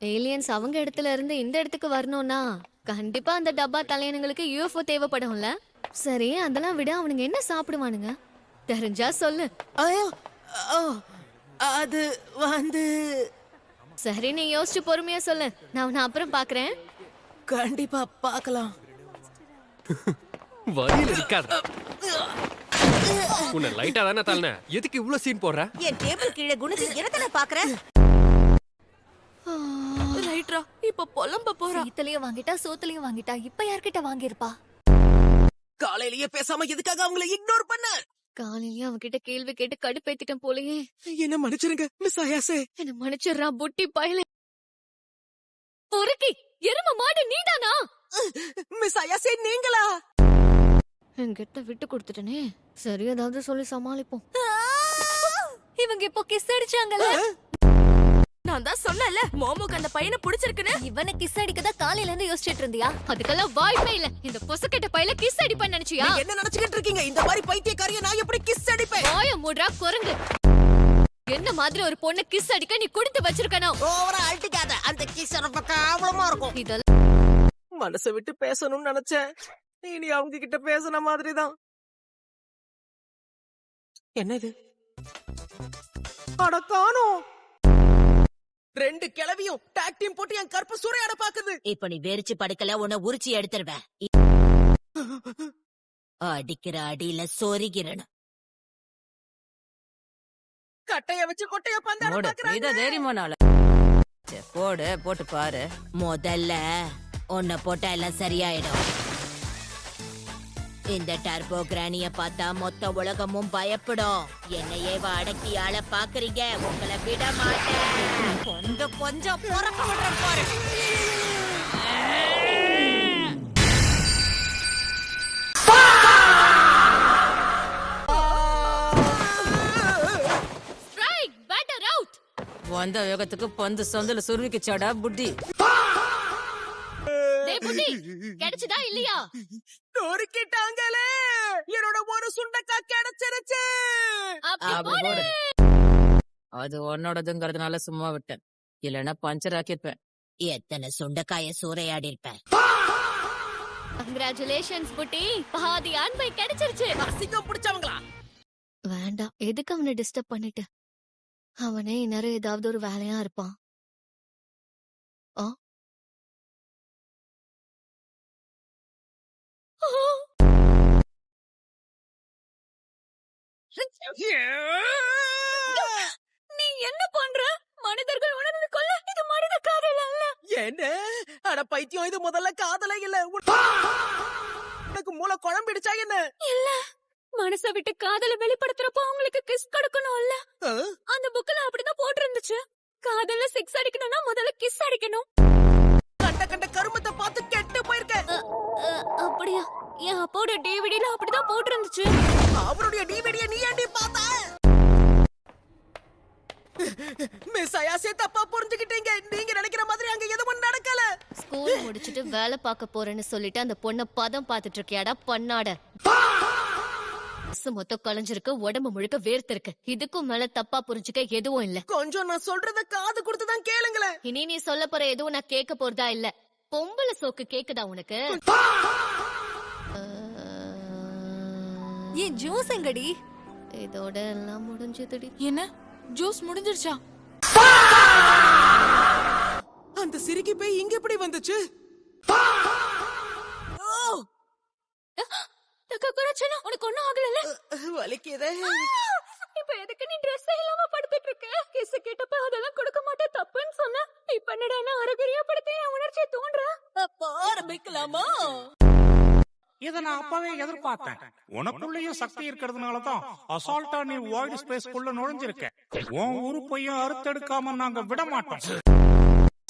Aliens அவங்க இடத்துல இருந்து இந்த இடத்துக்கு வரணும்னா கண்டிப்பா அந்த டப்பா தலையனுங்களுக்கு யூஎஃப்ஓ தேவைப்படும்ல. சரி, அதெல்லாம் விட அவனுங்க என்ன சாப்பிடுவானுங்க தெரிஞ்சா சொல்லு. ஐயோ, ஓ, அது வந்து சரி, நீ யோசிச்சு பொறுமையா சொல்லு. நான் உன்னை அப்புறம் பாக்குறேன். கண்டிப்பா பார்க்கலாம். வழியில இருக்காத. உன்னை லைட்டா தானே தள்ளன, எதுக்கு இவ்ளோ சீன் போடுற? என் டேபிள் கீழே குனிஞ்சு என்னதானே பாக்குற? ரைட்ரா, இப்ப புலம்ப போறா. சீத்தலையும் வாங்கிட்டா சோத்தலையும் வாங்கிட்டா, இப்ப யார்கிட்ட வாங்கியிருப்பா? காலையிலேயே பேசாம எதுக்காக அவங்கள இக்னோர் பண்ண? காலையிலயே அவன்கிட்ட கேள்வி கேட்டு கடுப்பேத்திட்டேன் போலயே. என்ன மன்னிச்சிருங்க மிஸ் அயாசே. என்ன மன்னிச்சிடுறா புட்டி பயலே. பொறுக்கி எரும மாடு நீதானா? மிஸ் அயாசே நீங்களா? என்கிட்ட விட்டு கொடுத்துட்டனே. சரி, ஏதாவது சொல்லி சமாளிப்போம். இவங்க இப்போ கிஸ் அடிச்சாங்கல்ல. நான் தான் சொன்னல மோமுக்கு அந்த பையனை பிடிச்சிருக்குன்னு. இவனை கிஸ் அடிக்கதா காலையில இருந்து யோசிச்சிட்டு இருந்தியா? அதுக்கெல்லாம் வாய்ப்பே இல்ல. இந்த பொசுக்கட்ட பையில கிஸ் அடிப்பேன்னு நினைச்சியா? நீங்க என்ன நினைச்சுக்கிட்டு இருக்கீங்க? இந்த மாதிரி பைத்தியக்காரியை நான் எப்படி கிஸ் அடிப்பேன்? வாய மூடுறா குரங்கு. என்ன மாதிரி ஒரு பொண்ணு கிஸ் அடிக்க நீ கொடுத்து வச்சிருக்கணும். ஓவரா அடிக்காத. அந்த கிஸ் ரொம்ப கேவலமா இருக்கும். இதெல்லாம் மனசை விட்டு பேசணும்னு நினைச்சேன். இனி அவங்க கிட்ட பேசின மாதிரிதான். என்னது? அட காணோம். ரெண்டு கிளவியும் டாக் டீம் போட்டு என் கற்ப சூறையாட பாக்குது. இப்ப நீ வெறிச்சு படுக்கல உன்னை உரிச்சி எடுத்துருவேன். அடிக்கிற அடியில சொருகிறன. கட்டைய வச்சு கொட்டைய பந்தாட பாக்குறாங்க. தைரியமானால போட்டு பாரு. முதல்ல உன்னை போட்டா எல்லாம் சரியாயிடும். இந்த டர்போ கிரானிய பார்த்தா மொத்த உலகமும் பயப்படும். என்னையே அடக்கி ஆள பாக்குறீங்க, உங்களை விட மாட்டேன். கொஞ்சம் கொஞ்சம் பொறக்க விடுற பாரு. Strike batter out. வந்த வேகத்துக்கு பந்து சொந்தல சுருவிக்குச்சாடா புட்டி. டேய் புட்டி, கிடைச்சதா இல்லையா? நொறுக்கிட்டாங்களே. என்னோட ஒரு சுண்டக்கா கிடைச்சிருச்சு. அப்படி போடு. அது உன்னோடதுங்கிறதுனால சும்மா விட்டேன், இல்லன்னா பஞ்சர் ஆக்கிருப்பேன். எத்தனை சுண்டக்காய சூறையாடி இருப்பேன். கங்க்ராச்சுலேஷன்ஸ் புட்டி, பாதி அன்பை கிடைச்சிருச்சு. அசிங்கம் பிடிச்சவங்களா? வேண்டாம், எதுக்கு அவனை டிஸ்டர்ப் பண்ணிட்டு? அவனே இந்நேரம் ஏதாவது ஒரு வேலையா இருப்பான். நீ என்ன பண்ற? மனிதர்கள் உணர்ந்து கொள்ள இது மனித காதல் அல்ல. என்ன? அட பைத்தியம், இது முதல்ல காதலே இல்ல. உனக்கு மூளை குழம்பிடுச்சா என்ன? இல்ல, மனச விட்டு காதல வெளிப்படுத்துறப்போ அவங்களுக்கு கிஸ் கொடுக்கணும் இல்ல? அந்த புக்ல அப்படிதான் போட்டிருந்துச்சு. காதல்ல சிக்ஸ் அடிக்கணும்னா முதல்ல கிஸ் அடிக்கணும். கண்ட கண்ட கருமத்தை பார்த்து கெட்டு போயிருக்க. அப்படியா? என் அப்பாவோட டிவிடில அப்படிதான் போட்டிருந்துச்சு. அவருடைய டிவிடியை நீ ஏன்டி பார்த்த? மிஸ் அயாசே தப்பா புரிஞ்சுக்கிட்டீங்க. நீங்க நினைக்கிற மாதிரி அங்க எதுவும் நடக்கல. ஸ்கூல் முடிச்சிட்டு வேலை பார்க்க போறேன்னு சொல்லிட்டு அந்த பொண்ண பதம் பார்த்துட்டு இருக்கியாடா பண்ணாட. மொத்தம் கலைஞ்சிருக்கு, உடம்பு முழுக்க வேர்த்திருக்கு. இதுக்கும் மேல தப்பா புரிஞ்சுக்க எதுவும் இல்ல. கொஞ்சம் நான் சொல்றத காது கொடுத்துதான் கேளுங்களேன். இனி நீ சொல்ல போற எதுவும் நான் கேட்க போறதா இல்ல. பொம்பளை சோக்கு கேக்குதா உனக்கு? ஏன் ஜூஸ் எங்கடி? இதோட எல்லாம் முடிஞ்சதுடி. என்ன ஜூஸ் முடிஞ்சிருச்சா? அந்த சிரிக்கி போய் இங்க எப்படி வந்துச்சு? உனக்கு ஒண்ணும் ஆகல? வலிக்குதே. இப்ப எதுக்கு நீ ட்ரெஸ் இல்லாம படுத்துட்டு இருக்க? கிஸ் கேட்டப்ப அதெல்லாம் கொடுக்க மாட்டேன் தப்புன்னு சொன்ன. இப்ப என்னடா அரகுரியா படுத்து என் உணர்ச்சியை தூண்டுற? அப்ப ஆரம்பிக்கலாமா? இத நான் அப்பவே எதிர்பார்த்தேன். உனக்குள்ளேயும் சக்தி இருக்கிறதுனாலதான் அசால்ட்டா நீ வாய்ட் ஸ்பேஸ்க்குள்ள நுழைஞ்சிருக்க. உன் உறுப்பையும் அறுத்தெடுக்காம நாங்க விட மாட்டோம்.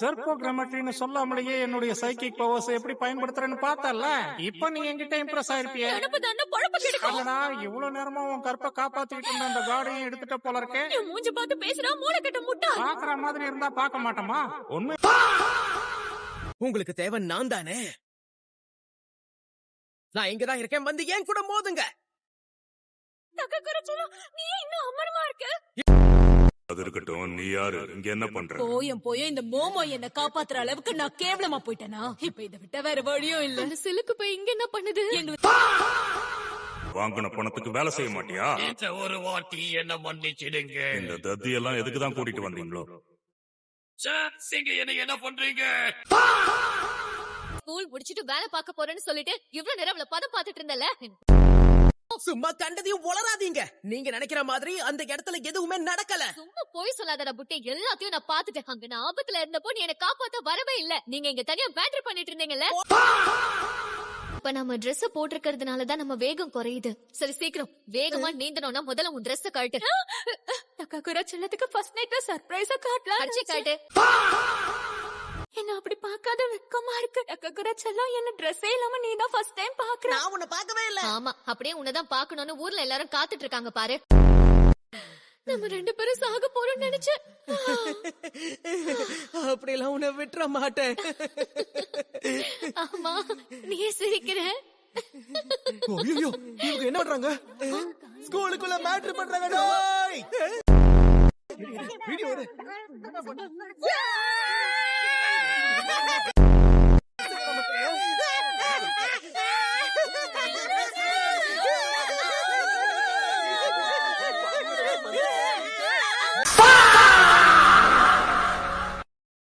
செர்போகிராமெட்ரின்னு சொல்லாமலேயே என்னுடைய சைக்கிக் பவர்ஸ் எப்படி பயன்படுத்துறேன்னு பார்த்தல. இப்ப நீ என்கிட்ட இம்ப்ரெஸ் ஆயிருப்பிய. இல்லடா, இவ்வளவு நேரமா உன் கற்பை காப்பாத்திக்கிட்டு இருந்த அந்த காடையும் எடுத்துட்ட போல இருக்கே. மூஞ்சி பார்த்து பேசுறா மூளை கட்ட முட்டா. பாக்குற மாதிரி இருந்தா பார்க்க மாட்டோமா? உண்மை உங்களுக்கு தேவை நான் தானே. நான் இங்கதான் இருக்கேன், வந்து ஏன் கூட மோதுங்க. நீ இன்னும் அமரமா இருக்க. அது இருக்கட்டும், நீ யாரு, இங்க என்ன பண்ற? போயும் இந்த மோமோ என்ன காப்பாத்துற அளவுக்கு நான் கேவலமா போயிட்டேனா? இப்ப இதை விட்ட வேற வழியும் இல்ல. அந்த சிலுக்கு போய் இங்க என்ன பண்ணுது? வாங்கின பணத்துக்கு வேலை செய்ய மாட்டியா? ஒரு வாட்டி என்ன மன்னிச்சிடுங்க. இந்த தத்தி எல்லாம் எதுக்கு தான் கூட்டிட்டு வந்தீங்களோ? நீங்க என்ன பண்றீங்க? ஸ்கூல் முடிச்சிட்டு வேலை பார்க்க போறேன்னு சொல்லிட்டு இவ்வளவு நேரம் அவளை பதம் பார்த்துட்டு இருந்தல. சும்மா கண்டதையும் உளராதீங்க. நீங்க நினைக்கிற மாதிரி அந்த இடத்துல எதுவுமே நடக்கல. சும்மா போய் சொல்லாதடா புட்டி, எல்லாத்தையும் நான் பாத்துட்டேன். அங்க நான் ஆபத்துல இருந்தப்போ நீ என்ன காப்பாத்த வரவே இல்ல. நீங்க இங்க தனியா பேட்டர் பண்ணிட்டு இருந்தீங்கல்ல. இப்ப நம்ம Dress போட்டிருக்கிறதுனாலதான் நம்ம வேகம் குறையுது. சரி சீக்கிரம் வேகமா நீந்தணும்னா முதல்ல உன் Dress காட்டு. தக்காகுரா செல்லத்துக்கு ஃபர்ஸ்ட் நைட்ல சர்ப்ரைஸா காட்டலாம். அடிச்சு காட்டு. என்ன அப்படி பார்க்காத வெக்கமா இருக்கு. தக்காகுரா செல்லம் என்ன Dress-ஏ இல்லாம நீ தான் ஃபர்ஸ்ட் டைம் பாக்குற. நான் உன்னை பார்க்கவே இல்ல. ஆமா, அப்படியே உன்னதான் பாக்கணும்னு ஊர்ல எல்லாரும் காத்துட்டு இருக்காங்க பாரு. நம்ம 2 பேரும் சாக போறோம்னு நினைச்சேன். அப்படியெல்லாம் உன்னை விட்டுற மாட்டேன். ஆமா, நீ சிரிக்கிற. ஐயோ, இவங்க என்ன பண்றாங்க? ஸ்கூலுக்குள்ள மேட்டர் பண்றாங்க. டேய், வீடியோ